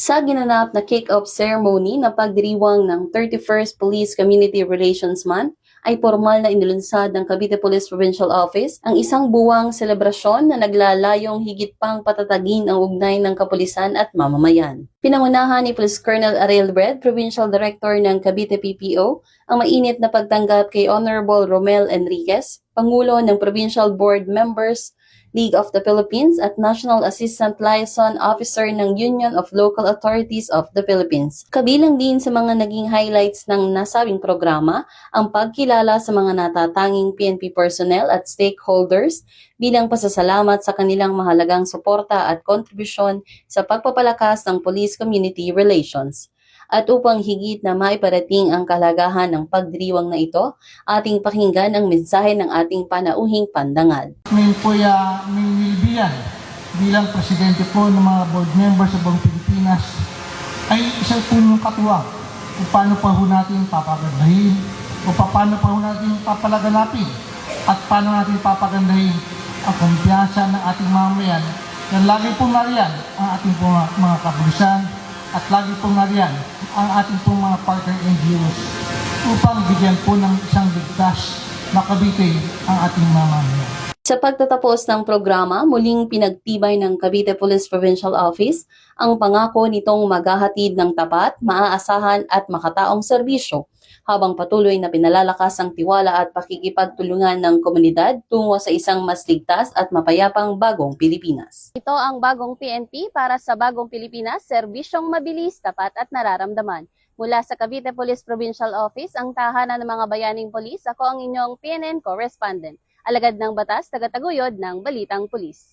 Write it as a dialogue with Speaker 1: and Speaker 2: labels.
Speaker 1: Sa ginanap na kick-off ceremony na pagdiriwang ng 31st Police Community Relations Month, ay formal na inilunsad ng Cavite Police Provincial Office ang isang buwang selebrasyon na naglalayong higit pang patatagin ang ugnay ng kapulisan at mamamayan. Pinangunahan ni Police Colonel Ariel Bred, Provincial Director ng Cavite PPO, ang mainit na pagtanggap kay Honorable Romel Enriquez, Pangulo ng Provincial Board Members, League of the Philippines at National Assistant Liaison Officer ng Union of Local Authorities of the Philippines. Kabilang din sa mga naging highlights ng nasabing programa ang pagkilala sa mga natatanging PNP personnel at stakeholders bilang pasasalamat sa kanilang mahalagang suporta at kontribusyon sa pagpapalakas ng police community relations. At upang higit na maiparating ang kahalagahan ng pagdiriwang na ito, ating pakinggan ang mensahe ng ating panauhing pandangal.
Speaker 2: Ngayon po nilbiyan bilang presidente po ng mga board members sa buong Pilipinas ay isa po ng katuwang kung paano pa ho natin papagandahin o paano pa ho natin papalaganapin at paano natin papagandahin ang kumpiyansa ng ating mamamayan na lagi pong nariyan ang ating mga kapulisan at lagi pong nariyan ang ating pong mga partner NGOs upang bigyan po ng isang ligtas na Cavite ang ating mamamayan.
Speaker 1: Sa pagtatapos ng programa, muling pinagtibay ng Cavite Police Provincial Office ang pangako nitong maghahatid ng tapat, maaasahan at makataong serbisyo habang patuloy na pinalalakas ang tiwala at pakikipagtulungan ng komunidad tungo sa isang mas ligtas at mapayapang bagong Pilipinas.
Speaker 3: Ito ang bagong PNP para sa bagong Pilipinas, serbisyong mabilis, tapat at nararamdaman. Mula sa Cavite Police Provincial Office, ang tahanan ng mga bayaning polis, ako ang inyong PNN correspondent. Alagad ng batas, tagataguyod ng Balitang Pulis.